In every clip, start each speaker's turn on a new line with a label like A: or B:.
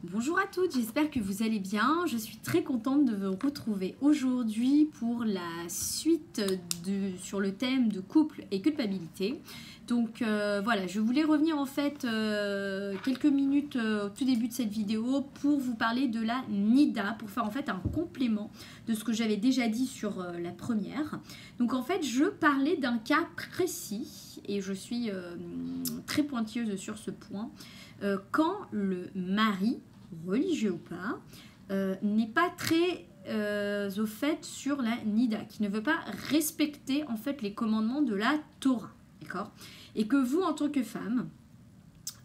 A: Bonjour à toutes, j'espère que vous allez bien. Je suis très contente de vous retrouver aujourd'hui pour la suite sur le thème de couple et culpabilité. Donc voilà, je voulais revenir en fait quelques minutes au tout début de cette vidéo pour vous parler de la NIDA, pour faire en fait un complément de ce que j'avais déjà dit sur la première. Donc en fait, je parlais d'un cas précis et je suis très pointilleuse sur ce point. Quand le mari, religieux ou pas, n'est pas très au fait sur la Nida, qui ne veut pas respecter en fait les commandements de la Torah, d'accord? Et que vous, en tant que femme,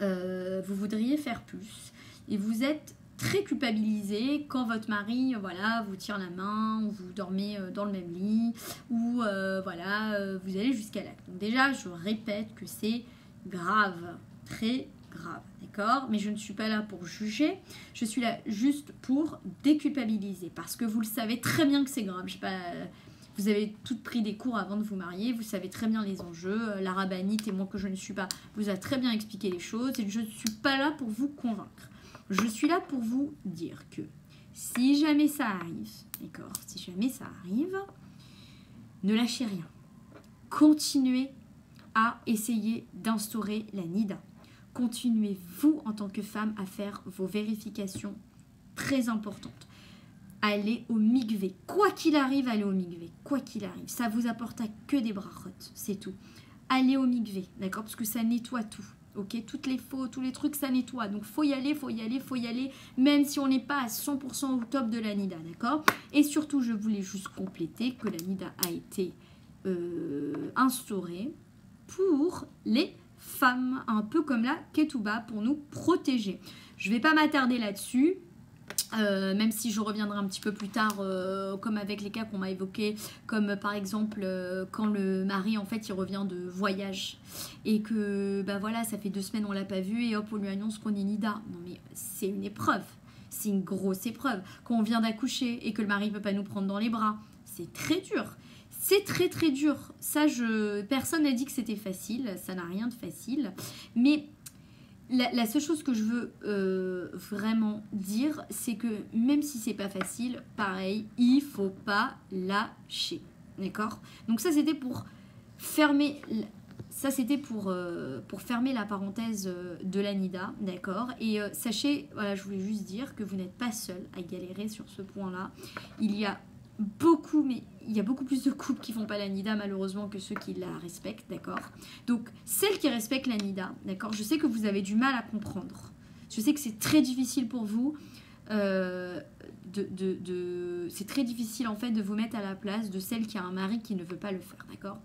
A: vous voudriez faire plus, et vous êtes très culpabilisé quand votre mari voilà, vous tire la main, ou vous dormez dans le même lit, ou voilà, vous allez jusqu'à l'acte. Donc déjà, je répète que c'est grave, très grave, d'accord? Mais je ne suis pas là pour juger, je suis là juste pour déculpabiliser, parce que vous le savez très bien que c'est grave. Je sais pas, vous avez toutes pris des cours avant de vous marier, vous savez très bien les enjeux, la rabbinite, et moi que je ne suis pas, vous a très bien expliqué les choses, et je ne suis pas là pour vous convaincre. Je suis là pour vous dire que si jamais ça arrive, d'accord, si jamais ça arrive, ne lâchez rien. Continuez à essayer d'instaurer la Nida. Continuez, vous, en tant que femme, à faire vos vérifications très importantes. Allez au mikvé. Quoi qu'il arrive, allez au mikvé. Quoi qu'il arrive. Ça vous apporte que des brachot, c'est tout. Allez au mikvé, d'accord? Parce que ça nettoie tout. Ok, toutes les fautes, tous les trucs, ça nettoie. Donc, faut y aller, faut y aller, faut y aller, même si on n'est pas à 100% au top de la Nida, d'accord? Et surtout, je voulais juste compléter que la Nida a été instaurée pour les femmes, un peu comme la Ketouba, pour nous protéger. Je ne vais pas m'attarder là-dessus, même si je reviendrai un petit peu plus tard, comme avec les cas qu'on m'a évoqués, comme par exemple quand le mari en fait il revient de voyage et que bah voilà, ça fait 2 semaines on l'a pas vu et hop on lui annonce qu'on est Nida. Non mais c'est une épreuve, c'est une grosse épreuve. Quand on vient d'accoucher et que le mari ne peut pas nous prendre dans les bras, c'est très dur. C'est très très dur. Ça, personne n'a dit que c'était facile. Ça n'a rien de facile. Mais la seule chose que je veux vraiment dire, c'est que même si c'est pas facile, pareil, il faut pas lâcher. D'accord? Donc ça, c'était pour fermer... Ça, c'était pour fermer la parenthèse de la Nida, d'accord? Et sachez, voilà, je voulais juste dire que vous n'êtes pas seul à galérer sur ce point-là. Il y a beaucoup, mais il y a beaucoup plus de couples qui font pas la Nida malheureusement que ceux qui la respectent, d'accord? Donc celles qui respectent la Nida, d'accord, je sais que vous avez du mal à comprendre, je sais que c'est très difficile pour vous, c'est très difficile en fait de vous mettre à la place de celle qui a un mari qui ne veut pas le faire, d'accord?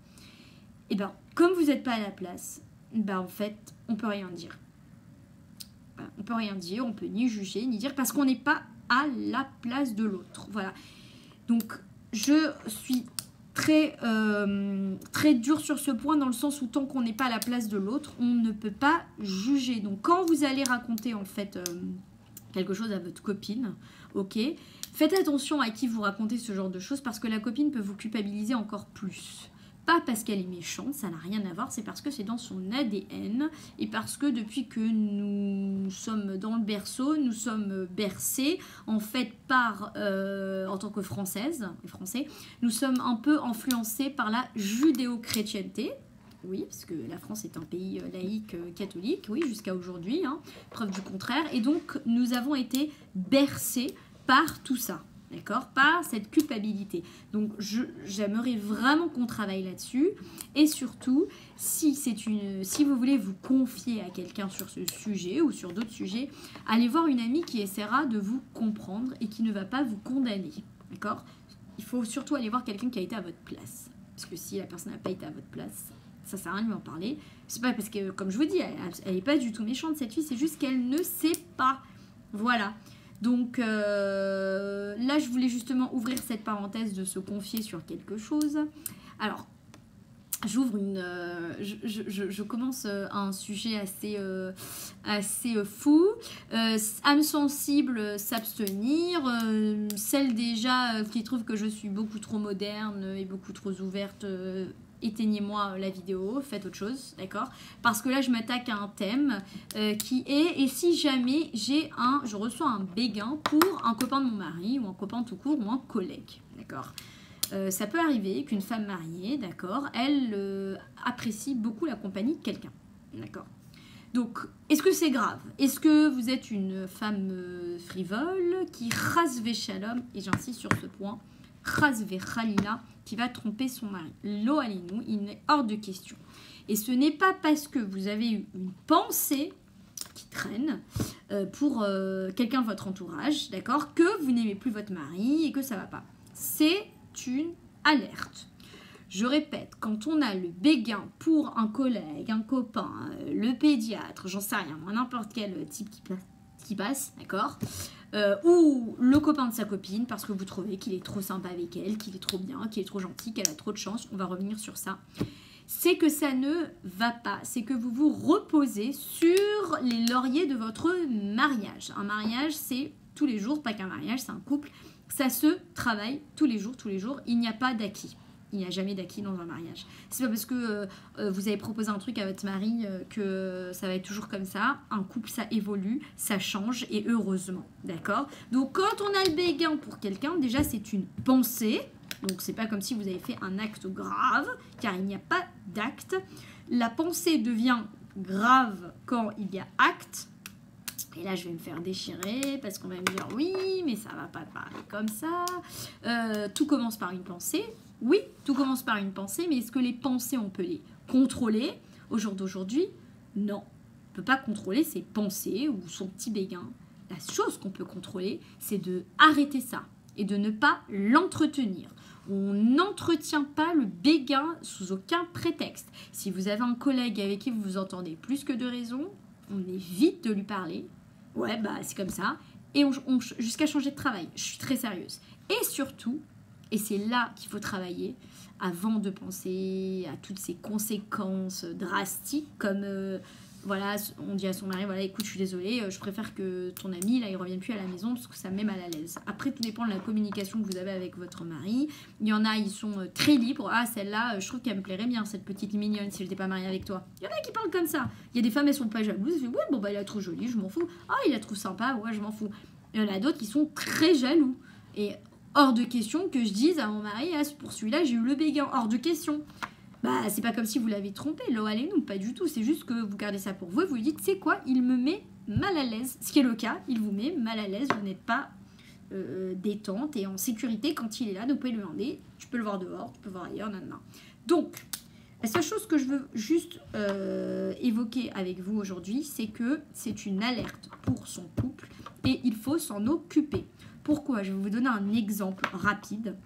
A: Et ben comme vous n'êtes pas à la place, ben en fait on peut rien dire. On peut rien dire, on peut ni juger ni dire parce qu'on n'est pas à la place de l'autre, voilà. Donc, je suis très dure sur ce point dans le sens où tant qu'on n'est pas à la place de l'autre, on ne peut pas juger. Donc, quand vous allez raconter en fait quelque chose à votre copine, ok, faites attention à qui vous racontez ce genre de choses parce que la copine peut vous culpabiliser encore plus. Pas parce qu'elle est méchante, ça n'a rien à voir, c'est parce que c'est dans son ADN et parce que depuis que nous sommes dans le berceau, nous sommes bercés en fait par, en tant que Françaises et Français, nous sommes un peu influencés par la judéo-chrétienté. Oui, parce que la France est un pays laïque, catholique, oui, jusqu'à aujourd'hui, hein, preuve du contraire. Et donc, nous avons été bercés par tout ça. D'accord? Par cette culpabilité. Donc, j'aimerais vraiment qu'on travaille là-dessus. Et surtout, si vous voulez vous confier à quelqu'un sur ce sujet ou sur d'autres sujets, allez voir une amie qui essaiera de vous comprendre et qui ne va pas vous condamner. D'accord? Il faut surtout aller voir quelqu'un qui a été à votre place. Parce que si la personne n'a pas été à votre place, ça sert à rien de m'en parler. C'est pas parce que, comme je vous dis, elle n'est pas du tout méchante cette fille, c'est juste qu'elle ne sait pas. Voilà. Donc là, je voulais justement ouvrir cette parenthèse de se confier sur quelque chose. Alors, j'ouvre je commence un sujet assez fou. Âme sensible, s'abstenir. Celle déjà qui trouve que je suis beaucoup trop moderne et beaucoup trop ouverte, éteignez-moi la vidéo, faites autre chose, d'accord? Parce que là, je m'attaque à un thème qui est, et si jamais je reçois un béguin pour un copain de mon mari, ou un copain tout court, ou un collègue, d'accord? Ça peut arriver qu'une femme mariée, d'accord, elle apprécie beaucoup la compagnie de quelqu'un, d'accord? Donc, est-ce que c'est grave? Est-ce que vous êtes une femme frivole qui rasve shalom, et j'insiste sur ce point, rasve khalila, qui va tromper son mari? Lo alinu, il est hors de question. Et ce n'est pas parce que vous avez eu une pensée qui traîne pour quelqu'un de votre entourage, d'accord, que vous n'aimez plus votre mari et que ça va pas. C'est une alerte. Je répète, quand on a le béguin pour un collègue, un copain, le pédiatre, j'en sais rien, n'importe quel type qui passe, d'accord, ou le copain de sa copine, parce que vous trouvez qu'il est trop sympa avec elle, qu'il est trop bien, qu'il est trop gentil, qu'elle a trop de chance, on va revenir sur ça, c'est que ça ne va pas, c'est que vous vous reposez sur les lauriers de votre mariage. Un mariage, c'est tous les jours, pas qu'un mariage, c'est un couple, ça se travaille tous les jours, il n'y a pas d'acquis. Il n'y a jamais d'acquis dans un mariage. C'est pas parce que vous avez proposé un truc à votre mari que ça va être toujours comme ça. Un couple, ça évolue, ça change et heureusement, d'accord? Donc quand on a le béguin pour quelqu'un, déjà c'est une pensée. Donc c'est pas comme si vous avez fait un acte grave, car il n'y a pas d'acte. La pensée devient grave quand il y a acte. Et là, je vais me faire déchirer parce qu'on va me dire oui, mais ça va pas parler comme ça. Tout commence par une pensée. Oui, tout commence par une pensée, mais est-ce que les pensées, on peut les contrôler au jour d'aujourd'hui? Non. On ne peut pas contrôler ses pensées ou son petit béguin. La chose qu'on peut contrôler, c'est de arrêter ça et de ne pas l'entretenir. On n'entretient pas le béguin sous aucun prétexte. Si vous avez un collègue avec qui vous vous entendez plus que de raison, on évite de lui parler. Ouais, bah c'est comme ça. Et jusqu'à changer de travail. Je suis très sérieuse. Et surtout, et c'est là qu'il faut travailler avant de penser à toutes ces conséquences drastiques comme voilà, on dit à son mari, voilà, écoute, je suis désolée, je préfère que ton ami, là, il revienne plus à la maison parce que ça me met mal à l'aise. Après, tout dépend de la communication que vous avez avec votre mari. Il y en a, ils sont très libres. Ah, celle-là, je trouve qu'elle me plairait bien, cette petite mignonne, si je n'étais pas mariée avec toi. Il y en a qui parlent comme ça. Il y a des femmes, elles sont pas jalouses. Elles disent, ouais, bon, bah, il la trouve jolie, je m'en fous. Ah, il la trouve sympa, ouais, je m'en fous. Il y en a d'autres qui sont très jaloux. Et hors de question que je dise à mon mari, ah, pour celui-là, j'ai eu le béguin. Hors de question. Bah, c'est pas comme si vous l'avez trompé, là, allez-nous, pas du tout. C'est juste que vous gardez ça pour vous et vous lui dites, c'est quoi, il me met mal à l'aise. Ce qui est le cas, il vous met mal à l'aise, vous n'êtes pas détente et en sécurité quand il est là. Donc, vous pouvez lui demander, tu peux le voir dehors, tu peux le voir ailleurs, non. Donc, la seule chose que je veux juste évoquer avec vous aujourd'hui, c'est que c'est une alerte pour son couple et il faut s'en occuper. Pourquoi? Je vais vous donner un exemple rapide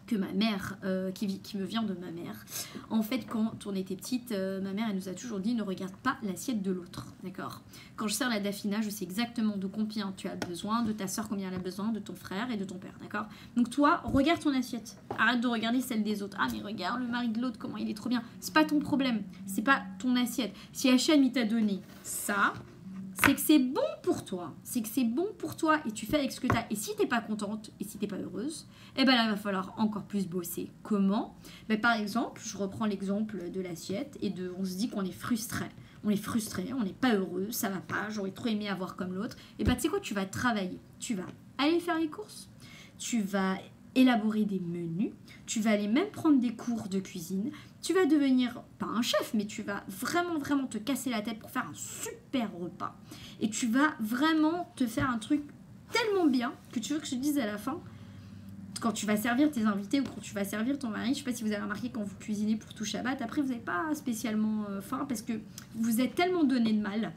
A: que ma mère, qui me vient de ma mère. En fait, quand on était petite, ma mère, elle nous a toujours dit, ne regarde pas l'assiette de l'autre, d'accord? Quand je sers la dafina, je sais exactement de combien tu as besoin, de ta soeur combien elle a besoin, de ton frère et de ton père, d'accord? Donc toi, regarde ton assiette. Arrête de regarder celle des autres. Ah, mais regarde le mari de l'autre, comment il est trop bien. C'est pas ton problème, c'est pas ton assiette. Si Hachem, il t'a donné ça, c'est que c'est bon pour toi. C'est que c'est bon pour toi et tu fais avec ce que tu as. Et si tu n'es pas contente et si tu n'es pas heureuse, eh ben là, il va falloir encore plus bosser. Comment? Ben, par exemple, je reprends l'exemple de l'assiette et on se dit qu'on est frustré. On est frustré, on n'est pas heureux, ça va pas, j'aurais trop aimé avoir comme l'autre. Et ben tu sais quoi, tu vas travailler. Tu vas aller faire les courses. Tu vas élaborer des menus. Tu vas aller même prendre des cours de cuisine. Tu vas devenir, pas un chef, mais tu vas vraiment, vraiment te casser la tête pour faire un super repas. Et tu vas vraiment te faire un truc tellement bien que tu veux que je te dise à la fin, quand tu vas servir tes invités ou quand tu vas servir ton mari, je ne sais pas si vous avez remarqué quand vous cuisinez pour tout Shabbat, après vous n'avez pas spécialement faim parce que vous êtes tellement donné de mal,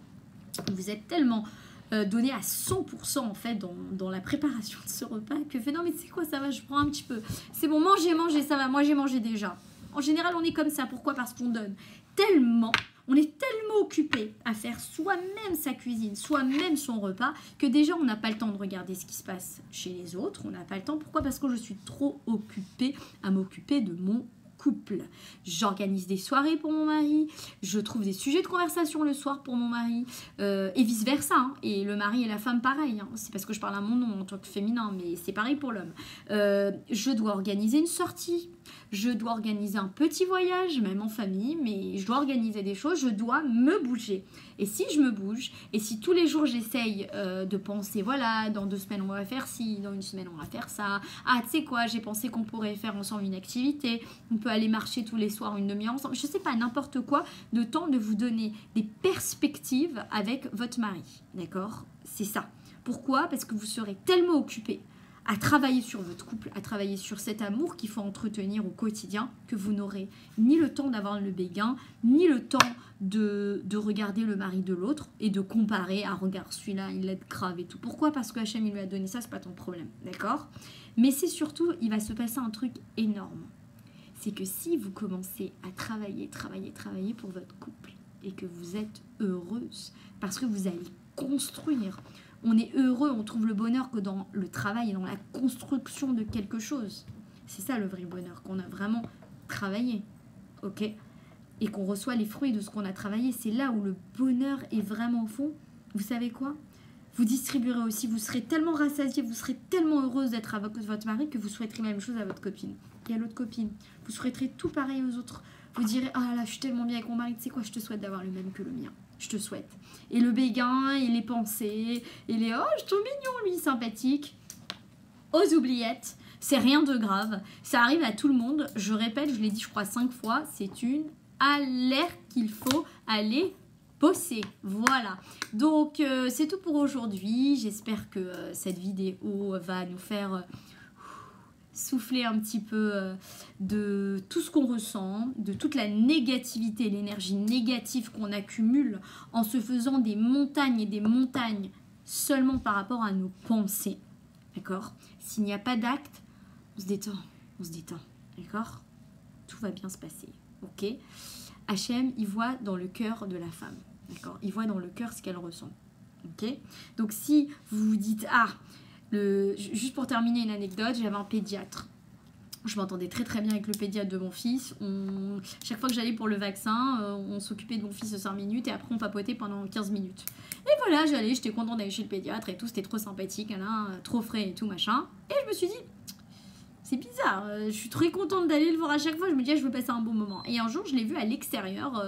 A: vous êtes tellement donné à 100% en fait dans la préparation de ce repas que fait non mais c'est quoi, ça va, je prends un petit peu, c'est bon, manger, ça va, moi j'ai mangé déjà. En général, on est comme ça. Pourquoi? Parce qu'on donne tellement, on est tellement occupé à faire soi-même sa cuisine, soi-même son repas, que déjà, on n'a pas le temps de regarder ce qui se passe chez les autres. On n'a pas le temps. Pourquoi? Parce que je suis trop occupée à m'occuper de mon couple. J'organise des soirées pour mon mari, je trouve des sujets de conversation le soir pour mon mari, et vice versa, hein. Et le mari et la femme pareil, hein. C'est parce que je parle à mon nom en tant que féminin, mais c'est pareil pour l'homme. Je dois organiser une sortie, je dois organiser un petit voyage, même en famille, mais je dois organiser des choses, je dois me bouger. Et si je me bouge, et si tous les jours j'essaye de penser, voilà, dans 2 semaines on va faire ci, dans 1 semaine on va faire ça, ah tu sais quoi, j'ai pensé qu'on pourrait faire ensemble une activité, on peut aller marcher tous les soirs une demi-heure ensemble, je sais pas, n'importe quoi, de temps de vous donner des perspectives avec votre mari, d'accord? C'est ça. Pourquoi? Parce que vous serez tellement occupé à travailler sur votre couple, à travailler sur cet amour qu'il faut entretenir au quotidien, que vous n'aurez ni le temps d'avoir le béguin, ni le temps de regarder le mari de l'autre et de comparer, ah regarde celui-là, il est grave et tout. Pourquoi? Parce que Hachem il lui a donné ça, c'est pas ton problème, d'accord? Mais c'est surtout, il va se passer un truc énorme. C'est que si vous commencez à travailler pour votre couple et que vous êtes heureuse, parce que vous allez construire. On est heureux, on trouve le bonheur que dans le travail et dans la construction de quelque chose. C'est ça le vrai bonheur, qu'on a vraiment travaillé, ok? Et qu'on reçoit les fruits de ce qu'on a travaillé. C'est là où le bonheur est vraiment au fond. Vous savez quoi? Vous distribuerez aussi, vous serez tellement rassasié, vous serez tellement heureuse d'être avec votre mari que vous souhaiterez la même chose à votre copine et à l'autre copine. Vous souhaiterez tout pareil aux autres. Vous direz, ah là, je suis tellement bien avec mon mari, tu sais quoi, je te souhaite d'avoir le même que le mien. Je te souhaite. Et le béguin, et les pensées, et les, oh, je trouve mignon, lui, sympathique. Aux oubliettes, c'est rien de grave. Ça arrive à tout le monde. Je répète, je l'ai dit, je crois 5 fois, c'est une alerte qu'il faut aller bosser. Voilà. Donc, c'est tout pour aujourd'hui. J'espère que cette vidéo va nous faire souffler un petit peu de tout ce qu'on ressent, de toute la négativité, l'énergie négative qu'on accumule en se faisant des montagnes et des montagnes seulement par rapport à nos pensées. D'accord? S'il n'y a pas d'acte, on se détend. D'accord? Tout va bien se passer. Ok? Hachem, il voit dans le cœur de la femme. D'accord? Il voit dans le cœur ce qu'elle ressent. Ok? Donc si vous vous dites, ah, juste pour terminer une anecdote, j'avais un pédiatre. Je m'entendais très très bien avec le pédiatre de mon fils. Chaque fois que j'allais pour le vaccin, on s'occupait de mon fils de 5 minutes et après on papotait pendant 15 minutes. Et voilà, j'étais contente d'aller chez le pédiatre et tout, c'était trop sympathique, hein, trop frais et tout machin. Et je me suis dit, c'est bizarre, je suis très contente d'aller le voir à chaque fois, je me dis, je veux passer un bon moment. Et un jour, je l'ai vu à l'extérieur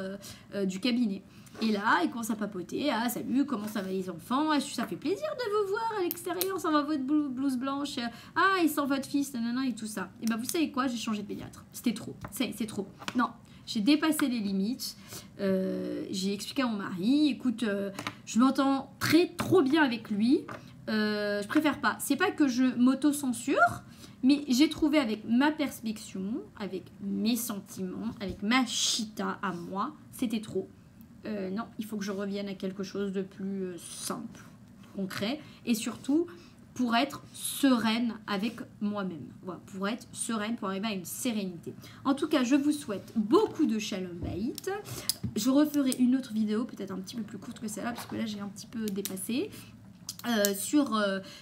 A: du cabinet. Et là, il commence à papoter. Ah, salut, comment ça va les enfants? Ça fait plaisir de vous voir à l'extérieur, ça va votre blouse blanche. Ah, il sent votre fils, nanana, et tout ça. Et ben, vous savez quoi? J'ai changé de pédiatre. C'était trop. C'est trop. Non, j'ai dépassé les limites. J'ai expliqué à mon mari, écoute, je m'entends trop bien avec lui. Je préfère pas. C'est pas que je m'auto-censure, mais j'ai trouvé avec ma perspective, avec mes sentiments, avec ma chita à moi, c'était trop. Non, il faut que je revienne à quelque chose de plus simple, concret, et surtout pour être sereine avec moi-même. Voilà, pour être sereine, pour arriver à une sérénité. En tout cas, je vous souhaite beaucoup de Shalom Bayit. Je referai une autre vidéo, peut-être un petit peu plus courte que celle-là, parce que là, j'ai un petit peu dépassé.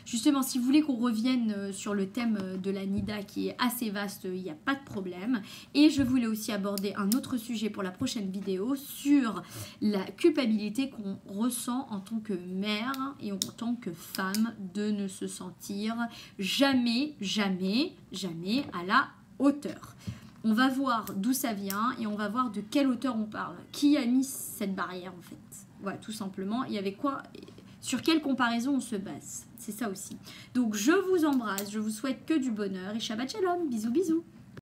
A: Justement, si vous voulez qu'on revienne sur le thème de la Nida qui est assez vaste, il n'y a pas de problème. Et je voulais aussi aborder un autre sujet pour la prochaine vidéo sur la culpabilité qu'on ressent en tant que mère et en tant que femme de ne se sentir jamais à la hauteur. On va voir d'où ça vient et on va voir de quelle hauteur on parle. Qui a mis cette barrière en fait? Voilà, tout simplement. Il y avait quoi? Sur quelle comparaison on se base? C'est ça aussi. Donc je vous embrasse, je vous souhaite que du bonheur et Shabbat Shalom. Bisous bisous.